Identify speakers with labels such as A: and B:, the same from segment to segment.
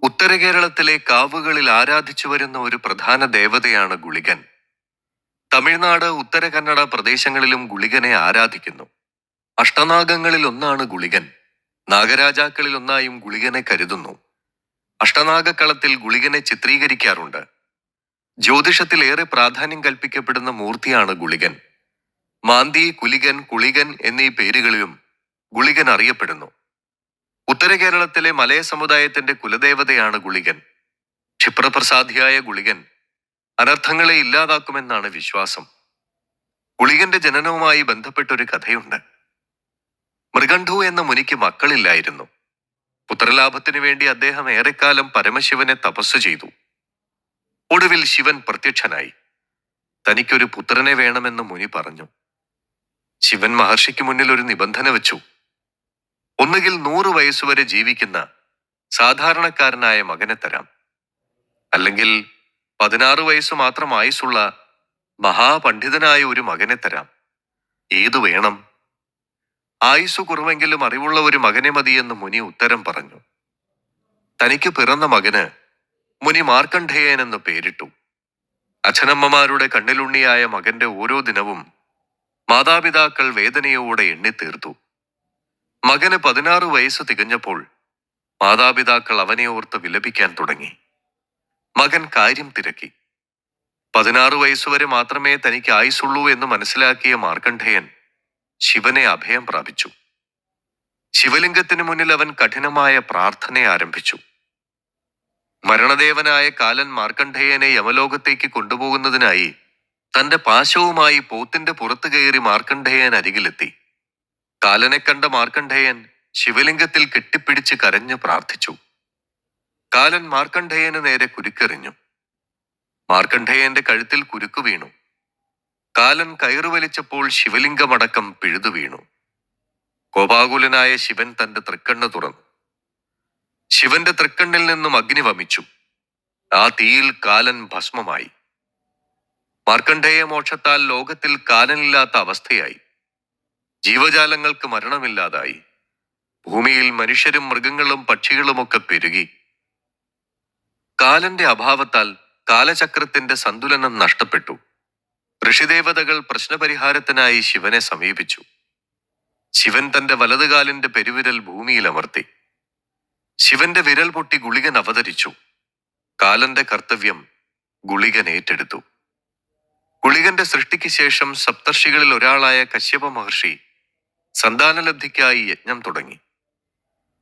A: ഉത്തര കേരളത്തിലെ കാവുകളിൽ ആരാധിച്ചു വരുന്ന ഒരു പ്രധാന ദേവതയാണ് ഗുളികൻ. തമിഴ്നാട്, ഉത്തര കന്നഡ പ്രദേശങ്ങളിലും ഗുളികനെ ആരാധിക്കുന്നു. അഷ്ടനാഗങ്ങളിൽ ഒന്നാണ് ഗുളികൻ. നാഗരാജാക്കളിൽ ഒന്നായും ഗുളികനെ കരുതുന്നു. അഷ്ടനാഗക്കളത്തിൽ ഗുളികനെ ചിത്രീകരിക്കാറുണ്ട്. ജ്യോതിഷത്തിൽ ഏറെ പ്രാധാന്യം കൽപ്പിക്കപ്പെടുന്ന മൂർത്തിയാണ് ഗുളികൻ. മാന്തി, കുലികൻ, കുളികൻ എന്നീ പേരുകളിലും ഗുളികൻ അറിയപ്പെടുന്നു. ഉത്തര കേരളത്തിലെ മലയ സമുദായത്തിന്റെ കുലദേവതയാണ് ഗുളികൻ. ക്ഷിപ്രപ്രസാദിയായ ഗുളികൻ അനർത്ഥങ്ങളെ ഇല്ലാതാക്കുമെന്നാണ് വിശ്വാസം. ഗുളികന്റെ ജനനവുമായി ബന്ധപ്പെട്ടൊരു കഥയുണ്ട്. മൃഗണ്ഡു എന്ന മുനിക്ക് മക്കളില്ലായിരുന്നു. പുത്രലാഭത്തിനു വേണ്ടി അദ്ദേഹം ഏറെക്കാലം പരമശിവനെ തപസ് ചെയ്തു. ഒടുവിൽ ശിവൻ പ്രത്യക്ഷനായി. തനിക്കൊരു പുത്രനെ വേണമെന്ന് മുനി പറഞ്ഞു. ശിവൻ മഹർഷിക്ക് മുന്നിൽ ഒരു നിബന്ധന വെച്ചു. ഒന്നുകിൽ 100 വയസ്സുവരെ ജീവിക്കുന്ന സാധാരണക്കാരനായ മകനെ തരാം, അല്ലെങ്കിൽ 16 വയസ്സു മാത്രം ആയുസുള്ള മഹാപണ്ഡിതനായ ഒരു മകനെ തരാം. ഏതു വേണം? ആയുസ്സു കുറവെങ്കിലും അറിവുള്ള ഒരു മകനെ മതിയെന്ന് മുനി ഉത്തരം പറഞ്ഞു. തനിക്ക് പിറന്ന മകന് മുനി മാർക്കണ്ഡേയൻ എന്ന് പേരിട്ടു. അച്ഛനമ്മമാരുടെ കണ്ണിലുണ്ണിയായ മകന്റെ ഓരോ ദിനവും മാതാപിതാക്കൾ വേദനയോടെ എണ്ണിത്തീർത്തു. മകന് 16 വയസ്സ് തികഞ്ഞപ്പോൾ മാതാപിതാക്കൾ അവനെ ഓർത്ത് വിലപിക്കാൻ തുടങ്ങി. മകൻ കാര്യം തിരക്കി. 16 വയസ്സുവരെ മാത്രമേ തനിക്ക് ആയുസുള്ളൂ എന്ന് മനസ്സിലാക്കിയ മാർക്കണ്ഡേയൻ ശിവനെ അഭയം പ്രാപിച്ചു. ശിവലിംഗത്തിന് മുന്നിൽ അവൻ കഠിനമായ പ്രാർത്ഥന ആരംഭിച്ചു. മരണദേവനായ കാലൻ മാർക്കണ്ഡേയനെ യമലോകത്തേക്ക് കൊണ്ടുപോകുന്നതിനായി തന്റെ പാശവുമായി പോത്തിന്റെ പുറത്തു കയറി മാർക്കണ്ഡേയൻ അരികിലെത്തി. കാലനെ കണ്ട മാർക്കണ്ഡേയൻ ശിവലിംഗത്തിൽ കെട്ടിപ്പിടിച്ച് കരഞ്ഞു പ്രാർത്ഥിച്ചു. കാലൻ മാർക്കണ്ഡേയന് നേരെ കുരുക്കെറിഞ്ഞു. മാർക്കണ്ഡേയന്റെ കഴുത്തിൽ കുരുക്കു വീണു. കാലൻ കയറു വലിച്ചപ്പോൾ ശിവലിംഗമടക്കം പിഴുതു വീണു. കോപാകുലനായ ശിവൻ തന്റെ തൃക്കണ്ണ് തുറന്നു. ശിവന്റെ തൃക്കണ്ണിൽ നിന്നും അഗ്നി വമിച്ചു. ആ തീയിൽ കാലൻ ഭസ്മമായി. മാർക്കണ്ഡേയ മോക്ഷത്താൽ ലോകത്തിൽ കാലനില്ലാത്ത അവസ്ഥയായി. ജീവജാലങ്ങൾക്ക് മരണമില്ലാതായി. ഭൂമിയിൽ മനുഷ്യരും മൃഗങ്ങളും പക്ഷികളുമൊക്കെ പെരുകി. കാലന്റെ അഭാവത്താൽ കാലചക്രത്തിന്റെ സന്തുലനം നഷ്ടപ്പെട്ടു. ഋഷിദേവതകൾ പ്രശ്നപരിഹാരത്തിനായി ശിവനെ സമീപിച്ചു. ശിവൻ തന്റെ വലതുകാലിന്റെ പെരുവിരൽ ഭൂമിയിൽ അമർത്തി. ശിവന്റെ വിരൽ പൊട്ടി ഗുളികൻ അവതരിച്ചു. കാലന്റെ കർത്തവ്യം ഗുളികൻ ഏറ്റെടുത്തു. ഗുളികന്റെ സൃഷ്ടിക്ക് ശേഷം സപ്തർഷികളിൽ ഒരാളായ കശ്യപ മഹർഷി സന്താനലബ്ധിക്കായി യജ്ഞം തുടങ്ങി.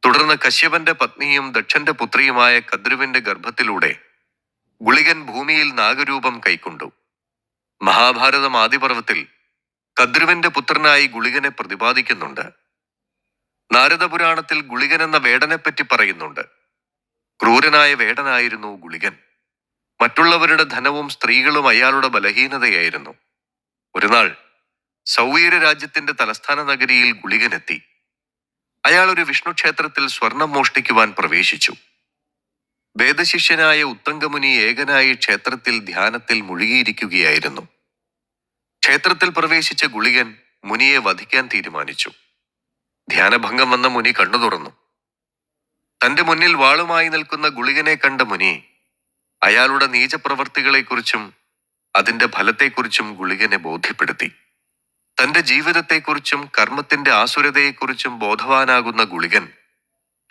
A: തുടർന്ന് കശ്യപന്റെ പത്നിയും ദക്ഷന്റെ പുത്രിയുമായ കദ്രുവിന്റെ ഗർഭത്തിലൂടെ ഗുളികൻ ഭൂമിയിൽ നാഗരൂപം കൈക്കൊണ്ടു. മഹാഭാരതം ആദിപർവത്തിൽ കദ്രുവിന്റെ പുത്രനായി ഗുളികനെ പ്രതിപാദിക്കുന്നുണ്ട്. നാരദപുരാണത്തിൽ ഗുളികൻ എന്ന വേടനെപ്പറ്റി പറയുന്നുണ്ട്. ക്രൂരനായ വേടനായിരുന്നു ഗുളികൻ. മറ്റുള്ളവരുടെ ധനവും സ്ത്രീകളും അയാളുടെ ബലഹീനതയായിരുന്നു. ഒരുനാൾ സൗവീര രാജ്യത്തിന്റെ തലസ്ഥാന നഗരിയിൽ ഗുളികനെത്തി. അയാൾ ഒരു വിഷ്ണു ക്ഷേത്രത്തിൽ സ്വർണം മോഷ്ടിക്കുവാൻ പ്രവേശിച്ചു. വേദശിഷ്യനായ ഉത്തങ്കമുനി ഏകനായി ക്ഷേത്രത്തിൽ ധ്യാനത്തിൽ മുഴുകിയിരിക്കുകയായിരുന്നു. ക്ഷേത്രത്തിൽ പ്രവേശിച്ച ഗുളികൻ മുനിയെ വധിക്കാൻ തീരുമാനിച്ചു. ധ്യാനഭംഗം വന്ന മുനി കണ്ണു തുറന്നു. തന്റെ മുന്നിൽ വാളുമായി നിൽക്കുന്ന ഗുളികനെ കണ്ട മുനി അയാളുടെ നീചപ്രവർത്തികളെക്കുറിച്ചും അതിന്റെ ഫലത്തെക്കുറിച്ചും ഗുളികനെ ബോധ്യപ്പെടുത്തി. തന്റെ ജീവിതത്തെക്കുറിച്ചും കർമ്മത്തിന്റെ ആസുരതയെക്കുറിച്ചും ബോധവാനാകുന്ന ഗുളികൻ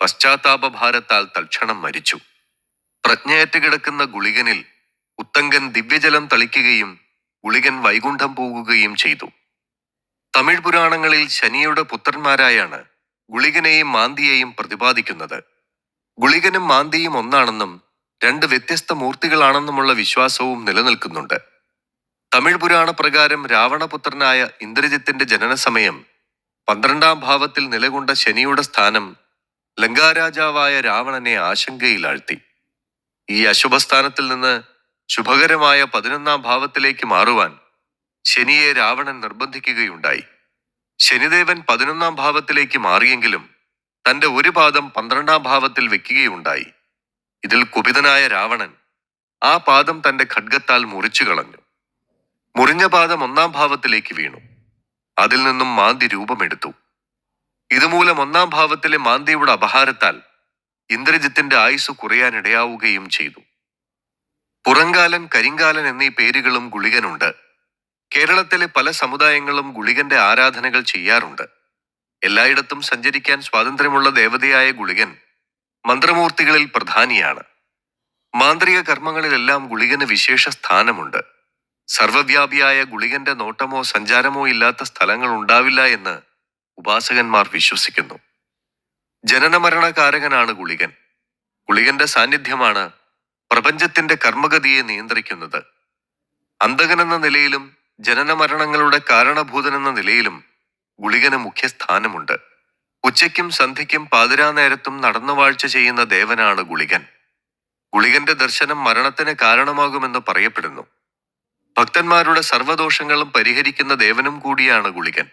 A: പശ്ചാത്താപഭാരത്താൽ തൽക്ഷണം മരിച്ചു. പ്രജ്ഞയറ്റ് കിടക്കുന്ന ഗുളികനിൽ ഉത്തങ്കൻ ദിവ്യജലം തളിക്കുകയും ഗുളികൻ വൈകുണ്ഠം പോകുകയും ചെയ്തു. തമിഴ് പുരാണങ്ങളിൽ ശനിയുടെ പുത്രന്മാരായാണ് ഗുളികനെയും മാന്തിയെയും പ്രതിപാദിക്കുന്നത്. ഗുളികനും മാന്തിയും ഒന്നാണെന്നും 2 വ്യത്യസ്ത മൂർത്തികളാണെന്നുമുള്ള വിശ്വാസവും നിലനിൽക്കുന്നുണ്ട്. തമിഴ് പുരാണ പ്രകാരം രാവണപുത്രനായ ഇന്ദ്രജിത്തിന്റെ ജനനസമയം 12ാം ഭാവത്തിൽ നിലകൊണ്ട ശനിയുടെ സ്ഥാനം ലങ്കാരാജാവായ രാവണനെ ആശങ്കയിലാഴ്ത്തി. ഈ അശുഭസ്ഥാനത്തിൽ നിന്ന് ശുഭകരമായ 11ാം ഭാവത്തിലേക്ക് മാറുവാൻ ശനിയെ രാവണൻ നിർബന്ധിക്കുകയുണ്ടായി. ശനിദേവൻ 11ാം ഭാവത്തിലേക്ക് മാറിയെങ്കിലും തന്റെ ഒരു പാദം 12ാം ഭാവത്തിൽ വെക്കുകയുണ്ടായി. ഇതിൽ കുപിതനായ രാവണൻ ആ പാദം തന്റെ ഖഡ്ഗത്താൽ മുറിച്ചു കളഞ്ഞു. മുറിഞ്ഞ പാദം 1ാം ഭാവത്തിലേക്ക് വീണു. അതിൽ നിന്നും മാന്തി രൂപമെടുത്തു. ഇതുമൂലം 1ാം ഭാവത്തിലെ മാന്തിയുടെ അപഹാരത്താൽ ഇന്ദ്രജിത്തിന്റെ ആയുസ് കുറയാനിടയാവുകയും ചെയ്തു. പുറങ്കാലൻ, കരിങ്കാലൻ എന്നീ പേരുകളും ഗുളികനുണ്ട്. കേരളത്തിലെ പല സമുദായങ്ങളും ഗുളികന്റെ ആരാധനകൾ ചെയ്യാറുണ്ട്. എല്ലായിടത്തും സഞ്ചരിക്കാൻ സ്വാതന്ത്ര്യമുള്ള ദേവതയായ ഗുളികൻ മന്ത്രമൂർത്തികളിൽ പ്രധാനിയാണ്. മാന്ത്രിക കർമ്മങ്ങളിലെല്ലാം ഗുളികന് വിശേഷ സ്ഥാനമുണ്ട്. സർവവ്യാപിയായ ഗുളികന്റെ നോട്ടമോ സഞ്ചാരമോ ഇല്ലാത്ത സ്ഥലങ്ങൾ ഉണ്ടാവില്ല എന്ന് ഉപാസകന്മാർ വിശ്വസിക്കുന്നു. ജനനമരണകാരകനാണ് ഗുളികൻ. ഗുളികന്റെ സാന്നിധ്യമാണ് പ്രപഞ്ചത്തിന്റെ കർമ്മഗതിയെ നിയന്ത്രിക്കുന്നത്. അന്തകനെന്ന നിലയിലും ജനനമരണങ്ങളുടെ കാരണഭൂതനെന്ന നിലയിലും ഗുളികന് മുഖ്യസ്ഥാനമുണ്ട്. ഉച്ചയ്ക്കും സന്ധ്യയ്ക്കും പാതിരാനേരത്തും നടന്നുവാഴ്ച ചെയ്യുന്ന ദേവനാണ് ഗുളികൻ. ഗുളികന്റെ ദർശനം മരണത്തിന് കാരണമാകുമെന്ന് പറയപ്പെടുന്നു. ഭക്തന്മാരുടെ സർവ്വദോഷങ്ങളും പരിഹരിക്കുന്ന ദേവനും കൂടിയാണ് ഗുളികൻ.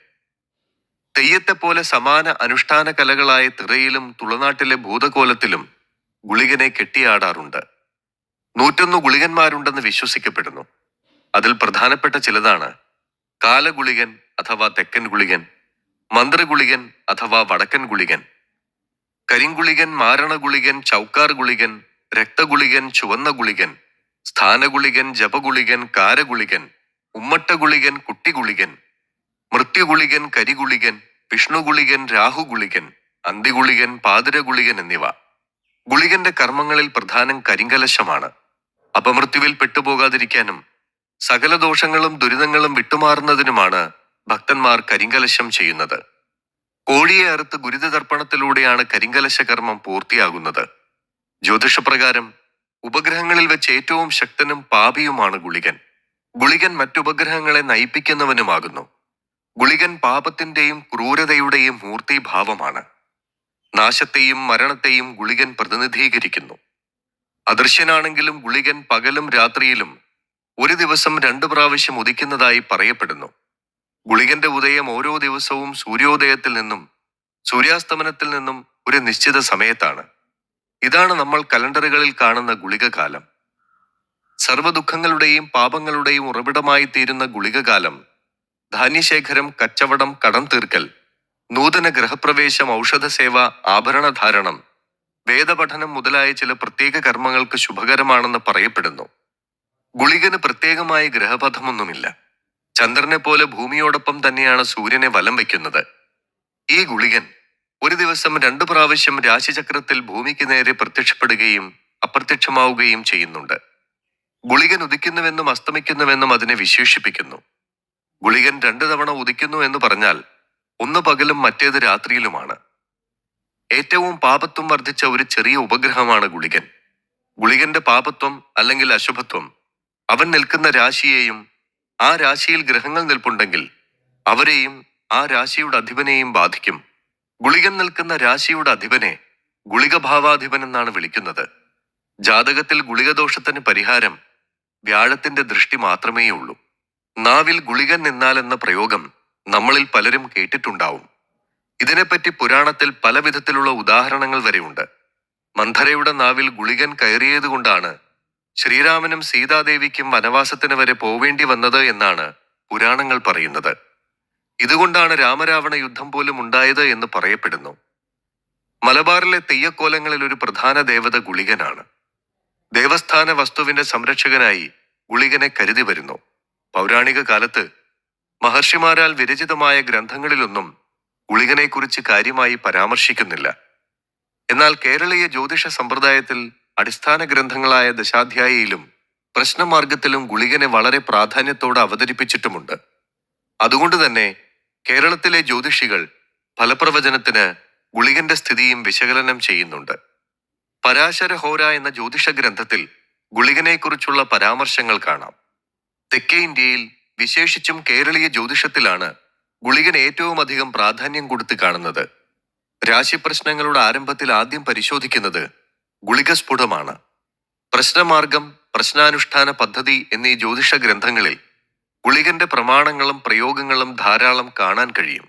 A: തെയ്യത്തെപ്പോലെ സമാന അനുഷ്ഠാന കലകളായ തിറയിലും തുളനാട്ടിലെ ഭൂതകോലത്തിലും ഗുളികനെ കെട്ടിയാടാറുണ്ട്. 101 ഗുളികന്മാരുണ്ടെന്ന് വിശ്വസിക്കപ്പെടുന്നു. അതിൽ പ്രധാനപ്പെട്ട ചിലതാണ് കാലഗുളികൻ അഥവാ തെക്കൻ ഗുളികൻ, മന്ത്രഗുളികൻ അഥവാ വടക്കൻ ഗുളികൻ, കരിങ്കുളികൻ, മാരണഗുളികൻ, ചൗക്കാർ ഗുളികൻ, രക്തഗുളികൻ, ചുവന്ന ഗുളികൻ, സ്ഥാനഗുളികൻ, ജപഗുളികൻ, കാരഗുളികൻ, ഉമ്മട്ടഗുളികൻ, കുട്ടിഗുളികൻ, മൃത്യുഗുളികൻ, കരിഗുളികൻ, വിഷ്ണുഗുളികൻ, രാഹുഗുളികൻ, അന്തിഗുളികൻ, പാതിരഗുളികൻ എന്നിവ. ഗുളികന്റെ കർമ്മങ്ങളിൽ പ്രധാനം കരിങ്കലശമാണ്. അപമൃത്യുവിൽ പെട്ടുപോകാതിരിക്കാനും സകല ദോഷങ്ങളും ദുരിതങ്ങളും വിട്ടുമാറുന്നതിനുമാണ് ഭക്തന്മാർ കരിങ്കലശം ചെയ്യുന്നത്. കോഴിയെ അറുത്ത് ഗുരുതർപ്പണത്തിലൂടെയാണ് കരിങ്കലശ കർമ്മം പൂർത്തിയാകുന്നത്. ജ്യോതിഷപ്രകാരം ഉപഗ്രഹങ്ങളിൽ വെച്ച് ഏറ്റവും ശക്തനും പാപിയുമാണ് ഗുളികൻ. ഗുളികൻ മറ്റുപഗ്രഹങ്ങളെ നയിപ്പിക്കുന്നവനുമാകുന്നു. ഗുളികൻ പാപത്തിന്റെയും ക്രൂരതയുടെയും മൂർത്തിഭാവമാണ്. നാശത്തെയും മരണത്തെയും ഗുളികൻ പ്രതിനിധീകരിക്കുന്നു. അദൃശ്യനാണെങ്കിലും ഗുളികൻ പകലും രാത്രിയിലും ഒരു ദിവസം 2 പ്രാവശ്യം ഉദിക്കുന്നതായി പറയപ്പെടുന്നു. ഗുളികന്റെ ഉദയം ഓരോ ദിവസവും സൂര്യോദയത്തിൽ നിന്നും സൂര്യാസ്തമനത്തിൽ നിന്നും ഒരു നിശ്ചിത സമയത്താണ്. ഇതാണ് നമ്മൾ കലണ്ടറുകളിൽ കാണുന്ന ഗുളികകാലം. സർവ്വദുഃഖങ്ങളുടെയും പാപങ്ങളുടെയും ഉറവിടമായി തീരുന്ന ഗുളികകാലം ധാന്യശേഖരം, കച്ചവടം, കടം തീർക്കൽ, നൂതന ഗൃഹപ്രവേശം, ഔഷധസേവ, ആഭരണധാരണം, വേദപഠനം മുതലായ ചില പ്രത്യേക കർമ്മങ്ങൾക്ക് ശുഭകരമാണെന്ന് പറയപ്പെടുന്നു. ഗുളികന് പ്രത്യേകമായ ഗ്രഹപഥമൊന്നുമില്ല. ചന്ദ്രനെ പോലെ ഭൂമിയോടൊപ്പം തന്നെയാണ് സൂര്യനെ വലം വയ്ക്കുന്നത്. ഈ ഗുളികൻ ഒരു ദിവസം 2 പ്രാവശ്യം രാശിചക്രത്തിൽ ഭൂമിക്ക് നേരെ പ്രത്യക്ഷപ്പെടുകയും അപ്രത്യക്ഷമാവുകയും ചെയ്യുന്നുണ്ട്. ഗുളികൻ ഉദിക്കുന്നുവെന്നും അസ്തമിക്കുന്നുവെന്നും അതിനെ വിശേഷിപ്പിക്കുന്നു. ഗുളികൻ 2 തവണ ഉദിക്കുന്നു എന്ന് പറഞ്ഞാൽ ഒന്ന് പകലും മറ്റേത് രാത്രിയിലുമാണ്. ഏറ്റവും പാപത്വം വർദ്ധിച്ച ഒരു ചെറിയ ഉപഗ്രഹമാണ് ഗുളികൻ. ഗുളികന്റെ പാപത്വം അല്ലെങ്കിൽ അശുഭത്വം അവൻ നിൽക്കുന്ന രാശിയെയും ആ രാശിയിൽ ഗ്രഹങ്ങൾ നിൽപ്പുണ്ടെങ്കിൽ അവരെയും ആ രാശിയുടെ അധിപനെയും ബാധിക്കും. ഗുളികൻ നിൽക്കുന്ന രാശിയുടെ അധിപനെ ഗുളികഭാവാധിപൻ എന്നാണ് വിളിക്കുന്നത്. ജാതകത്തിൽ ഗുളികദോഷത്തിന് പരിഹാരം വ്യാഴത്തിന്റെ ദൃഷ്ടി മാത്രമേയുള്ളൂ. നാവിൽ ഗുളികൻ നിന്നാലെന്ന പ്രയോഗം നമ്മളിൽ പലരും കേട്ടിട്ടുണ്ടാവും. ഇതിനെപ്പറ്റി പുരാണത്തിൽ പല വിധത്തിലുള്ള ഉദാഹരണങ്ങൾ വരെയുണ്ട്. മന്ധരയുടെ നാവിൽ ഗുളികൻ കയറിയതുകൊണ്ടാണ് ശ്രീരാമനും സീതാദേവിക്കും വനവാസത്തിന് വരെ പോവേണ്ടി വന്നത് എന്നാണ് പുരാണങ്ങൾ പറയുന്നത്. ഇതുകൊണ്ടാണ് രാമരാവണ യുദ്ധം പോലും ഉണ്ടായത് എന്ന് പറയപ്പെടുന്നു. മലബാറിലെ തെയ്യക്കോലങ്ങളിൽ ഒരു പ്രധാന ദേവത ഗുളികനാണ്. ദേവസ്ഥാന വസ്തുവിന്റെ സംരക്ഷകനായി ഗുളികനെ കരുതി വരുന്നു. പൗരാണിക കാലത്ത് മഹർഷിമാരാൽ വിരചിതമായ ഗ്രന്ഥങ്ങളിലൊന്നും ഗുളികനെക്കുറിച്ച് കാര്യമായി പരാമർശിക്കുന്നില്ല. എന്നാൽ കേരളീയ ജ്യോതിഷ സമ്പ്രദായത്തിൽ അടിസ്ഥാന ഗ്രന്ഥങ്ങളായ ദശാധ്യായിയിലും പ്രശ്നമാർഗത്തിലും ഗുളികനെ വളരെ പ്രാധാന്യത്തോടെ അവതരിപ്പിച്ചിട്ടുമുണ്ട്. അതുകൊണ്ട് തന്നെ കേരളത്തിലെ ജ്യോതിഷികൾ ഫലപ്രവചനത്തിന് ഗുളികന്റെ സ്ഥിതിയും വിശകലനം ചെയ്യുന്നുണ്ട്. പരാശരഹോര എന്ന ജ്യോതിഷ ഗ്രന്ഥത്തിൽ ഗുളികനെക്കുറിച്ചുള്ള പരാമർശങ്ങൾ കാണാം. തെക്കേ ഇന്ത്യയിൽ, വിശേഷിച്ചും കേരളീയ ജ്യോതിഷത്തിലാണ് ഗുളികൻ ഏറ്റവും അധികം പ്രാധാന്യം കൊടുത്ത് കാണുന്നത്. രാശിപ്രശ്നങ്ങളുടെ ആരംഭത്തിൽ ആദ്യം പരിശോധിക്കുന്നത് ഗുളികസ്ഫുടമാണ്. പ്രശ്നമാർഗം, പ്രശ്നാനുഷ്ഠാന പദ്ധതി എന്നീ ജ്യോതിഷ ഗ്രന്ഥങ്ങളിൽ ഗുളികന്റെ പ്രമാണങ്ങളും പ്രയോഗങ്ങളും ധാരാളം കാണാൻ കഴിയും.